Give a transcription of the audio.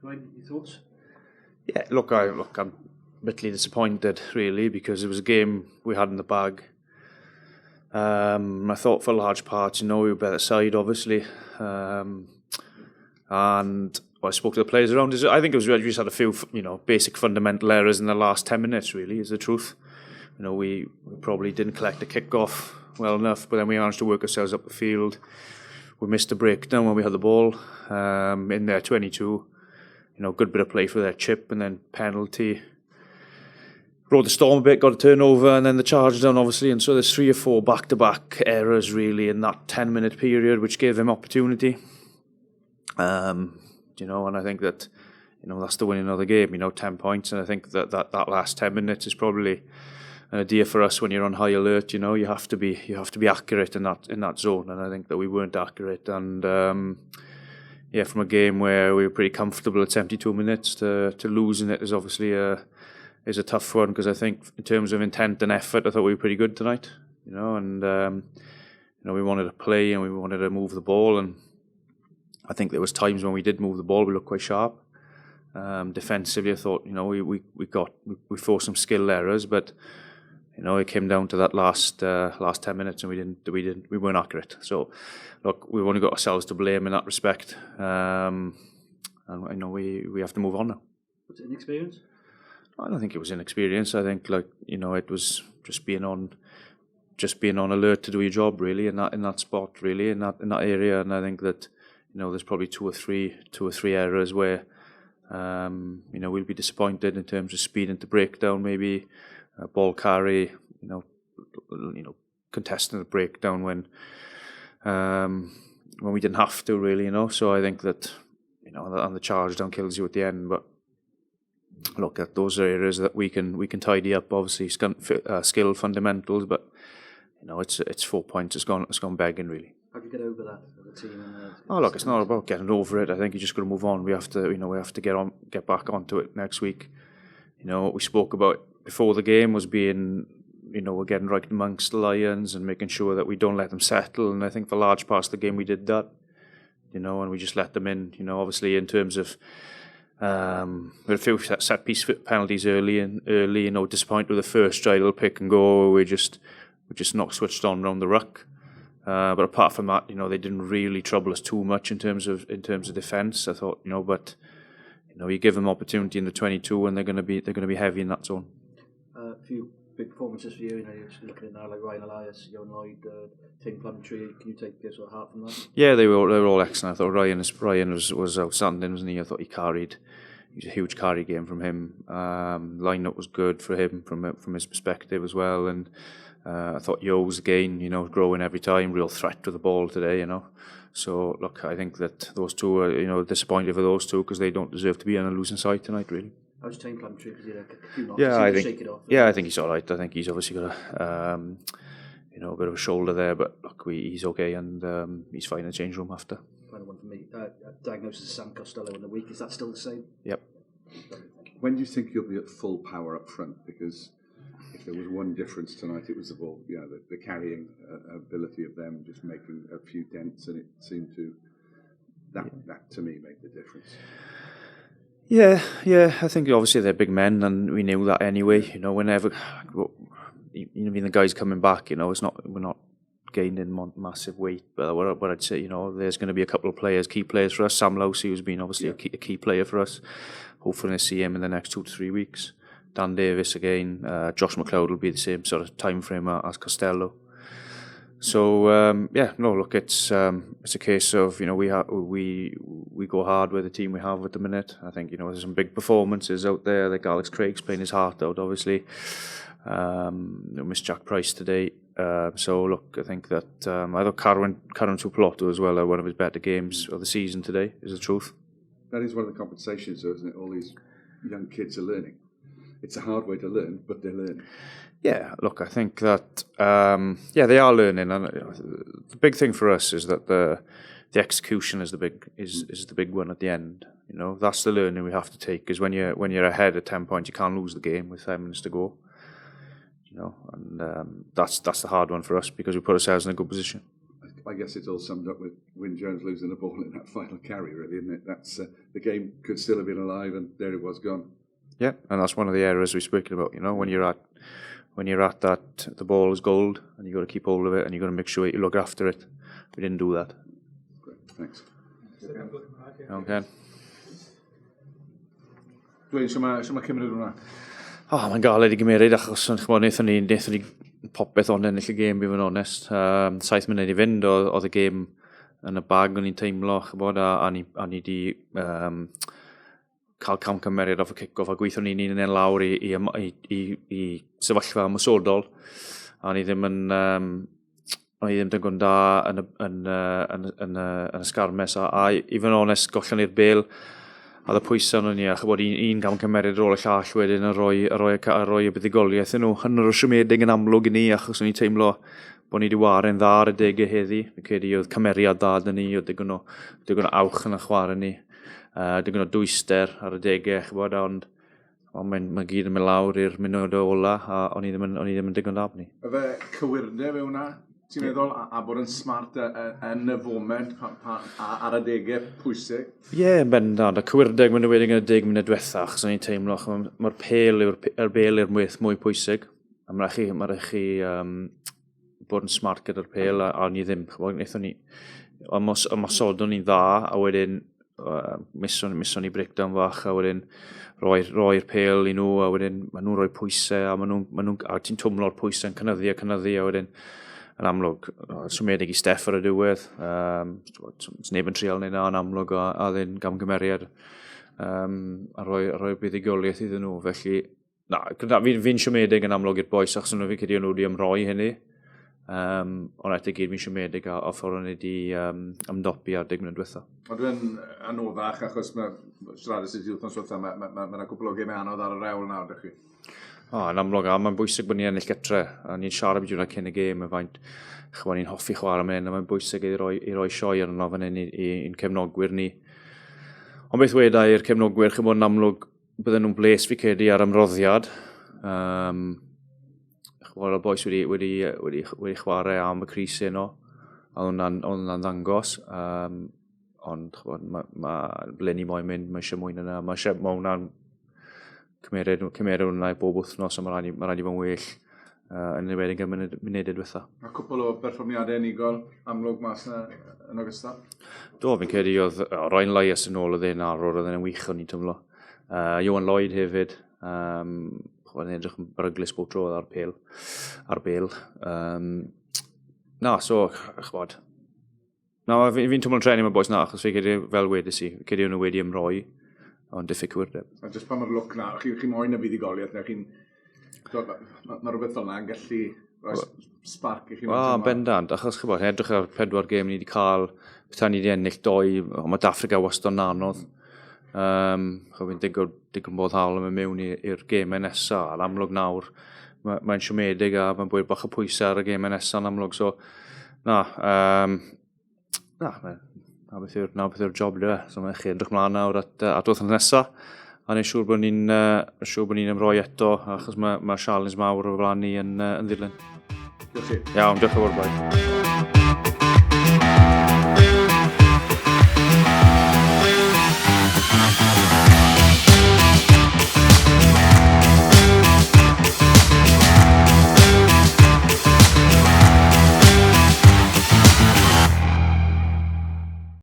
Dwayne, your thoughts? Yeah, I'm bitterly disappointed, really, because it was a game we had in the bag. I thought for large parts, we were better side, obviously. And I spoke to the players around us. I think we just had a few, basic fundamental errors in the last 10 minutes, really, is the truth. We probably didn't collect the kick-off well enough, but then we managed to work ourselves up the field. We missed a breakdown when we had the ball in their 22. Good bit of play for their chip, and then penalty. Rode the storm a bit, got a turnover, and then the charge down, obviously. And so there's 3 or 4 back-to-back errors, really, in that 10-minute period, which gave them opportunity. And I think that, that's the winning of the game, 10 points. And I think that last 10 minutes is probably an idea for us when you're on high alert. You have to be accurate in that zone. And I think that we weren't accurate. And from a game where we were pretty comfortable at 72 minutes to losing it is obviously is a tough one, because I think in terms of intent and effort, I thought we were pretty good tonight. And we wanted to play and we wanted to move the ball, and I think there was times when we did move the ball, we looked quite sharp. Defensively, I thought we forced some skill errors, but it came down to that last 10 minutes, and we weren't accurate. So look, we've only got ourselves to blame in that respect, and we have to move on now. Was it inexperience? I don't think it was inexperience. I think it was just being on alert to do your job, really, in that spot, really, in that area. And I think that there's probably two or three errors where we'll be disappointed in terms of speed into breakdown, maybe ball carry, contesting the breakdown when we didn't have to, really, So I think that and the charge down kills you at the end, but. Look, at those areas that we can tidy up. Obviously, skill fundamentals, but it's 4 points. It's gone begging, really. How do you get over that as a team? It's not about getting over it. I think you just got to move on. We have to get back onto it next week. What we spoke about before the game was being, we're getting right amongst the Lions and making sure that we don't let them settle. And I think for large parts of the game we did that. And we just let them in. Obviously in terms of. We had a few set piece penalties early, disappointed with the first try, little pick and go. We just not switched on around the ruck. But apart from that, they didn't really trouble us too much in terms of defence. I thought, but you give them opportunity in the 22, and they're going to be heavy in that zone. A few big performances for you. You're just looking at now like Ryan Elias, Johan Lloyd, Tim Plumtree. Can you take sort of heart from that? Yeah, they were all excellent. I thought Ryan was outstanding, wasn't he? I thought he was a huge carry game from him. Line-up was good for him from his perspective as well, and I thought Yo's again, growing every time, real threat to the ball today, So look, I think that those two are, disappointed for those two because they don't deserve to be on a losing side tonight, really. How's Tim Plumtree? Because he had a few knocks. I think he's all right. I think he's obviously got a bit of a shoulder there, but look, he's okay, and he's fine in the change room after. Final one for me. Diagnosis of Sam Costello in the week. Is that still the same? Yep. When do you think you'll be at full power up front? Because if there was one difference tonight, it was the ball. The carrying ability of them just making a few dents, and it seemed to that to me made the difference. Yeah. I think obviously they're big men, and we knew that anyway. Whenever the guys coming back, we're not gaining massive weight. But what I'd say, there's going to be a couple of key players for us. Sam Lousy, who's been obviously a key player for us. Hopefully, see him in the next 2 to 3 weeks. Dan Davis again. Josh McLeod will be the same sort of time frame as Costello. So it's a case of we go hard with the team we have at the minute. I think there's some big performances out there. Like Alex Craig's playing his heart out, obviously. Missed Jack Price today. So look, I think that I thought Karen Tupeloto as well had one of his better games of the season today. Is the truth. That is one of the compensations, though, isn't it? All these young kids are learning. It's a hard way to learn, but they're learning. Yeah, look, I think that they are learning, and the big thing for us is that the execution is the big one at the end. That's the learning we have to take, because when you're ahead at 10 points, you can't lose the game with 10 minutes to go. And that's the hard one for us, because we put ourselves in a good position. I guess it's all summed up with Wyn Jones losing the ball in that final carry, really, isn't it? That's the game could still have been alive, and there it was gone. Yeah, and that's one of the areas we're speaking about. You know, when you're at that, the ball is gold, and you got to keep hold of it, and you got to make sure you look after it. We didn't do that. Great, thanks. Okay. Dwayne, sy'n ma cymryd hwnna? Mae'n galed I gymeryd achos wnaethon ni popeth o'n ennill y gêm, i fod yn onest. 7 munud I fynd oedd y gêm yn y bag o'n i'n teimlo, a ni di cael cam cymeriad off y kick-off a gweithio ni'n un lawr I sefyllfa ymwysodol. A ni ddim yn digon da yn y sgarmes. A I fod yn onest, gollon ni'r bêl. A y pwysau nhw'n ni, a chybod un gam cymeriad ar ôl y llall wedyn a roi y buddigoliaeth nhw. Hynny'r o siomedig yn amlwg I ni, achos o'n i'n teimlo bod ni wedi warin dda ar y degau heddi. Fi'n credu oedd cymeriad dda dyn ni, oedd digon o awch yn y chwarae ni. Digon o dwyster ar y degau, chybod, ond mae gyd yn mynd lawr i'r munud o ola, a o'n i ddim yn digon dab ni. Y fe cywirder fe hwnna, ti'n meddwl, a bod yn smart yn y foment ar y degau pwysig? Ie, yn bendant. A cywirder mynd wedi yn y 10 munud diwethaf, achos o'n i'n teimlo, mae'r bêl i'r mwy pwysig. A mae'n rhaid chi bod yn smart gyda'r pêl, a ni ddim. Wnaethon ni, ymosodon ni'n dda, a wedyn misson ni breakdown fach, a wedyn roi'r pêl I nhw, a wedyn maen nhw'n rhoi pwysau, a ti'n twmlo'r pwysau yn cynyddu, a wedyn yn amlwg, siomedig I Steff ar y diwedd. Neb yn trial neu na yn amlwg, a ddyn gam gymeriad, a rhoi buddigoliaeth iddyn nhw. Felly, fi'n siomedig yn amlwg i'r boes, achos nhw fi cedi nhw wedi ymroi hynny. Ond eto gyd fi'n siomedig a ffordd ni wedi ymdopi ar 10 munud diwethaf. Ond dwi'n anoddach, achos mae siarad sydd wedi wythnos diwethaf, mae'n cwbl o gemau anodd ar y rewl nawr, dych chi? Yn amlwg, a mae'n bwysig bod ni'n ennill getre. A ni'n siarad beth yw'n cyn y gêm, ni'n hoffi chwarae fan hyn, a mae'n bwysig I roi sioe arno fan hyn i'n cefnogwyr ni. Ond beth wedai i'r cefnogwyr, chybod yn amlwg, bydden nhw'n bles fi cedi ar ymroddiad. Chybod, y boes wedi chwarae am y Cris yno, a hwnna'n ddangos. Ond, chybod, mae ble ni moyn mynd, mae eisiau mwy yna. Mae hwnna'n cymeryd hwnna I bob wythnos, a mae rhaid I fod yn well yn y wedyn gan munedau diwethaf. A cwbl o berfformiadau unigol amlwg mas yn ogystal? Do, fi'n credu oedd Ryan Laias yn ôl oedd e'n arwr, oedd e'n wych o'n i'n tymlo. Iwan Lloyd hefyd, oedd e'n edrych yn beryglus bob tro ar bêl. Chybod. Fi'n tymlo'n trenu mae boes na, achos fi'n credu fel wedys I, fi'n credu nhw wedi ymroi. Ond diffyg cywirder. A jyst pan mae'r look na, chi moyn y buddigoliaeth, mae rhywbeth fel yna'n gallu rhoi spark I chi. Bendant, achos chybod, edrych ar 4 gêm ni wedi cael, beth ni wedi ennill 2, ond mae Dafriga wastad yn anodd. Fi'n digon bod hawl yn mewn i'r gêmau nesaf, a'n amlwg nawr, mae'n siomedig a mae'n bwyd bach o pwysau ar y gêmau nesaf yn amlwg. So, na beth yw'r job dy fe. So mae'n chi edrych mlaen nawr at wythnos nesaf. A ni'n siŵr bod ni'n ymroi eto, achos mae challenge mawr o flaen ni yn ddilyn. Diolch chi. Iawn, diolch yn fawr.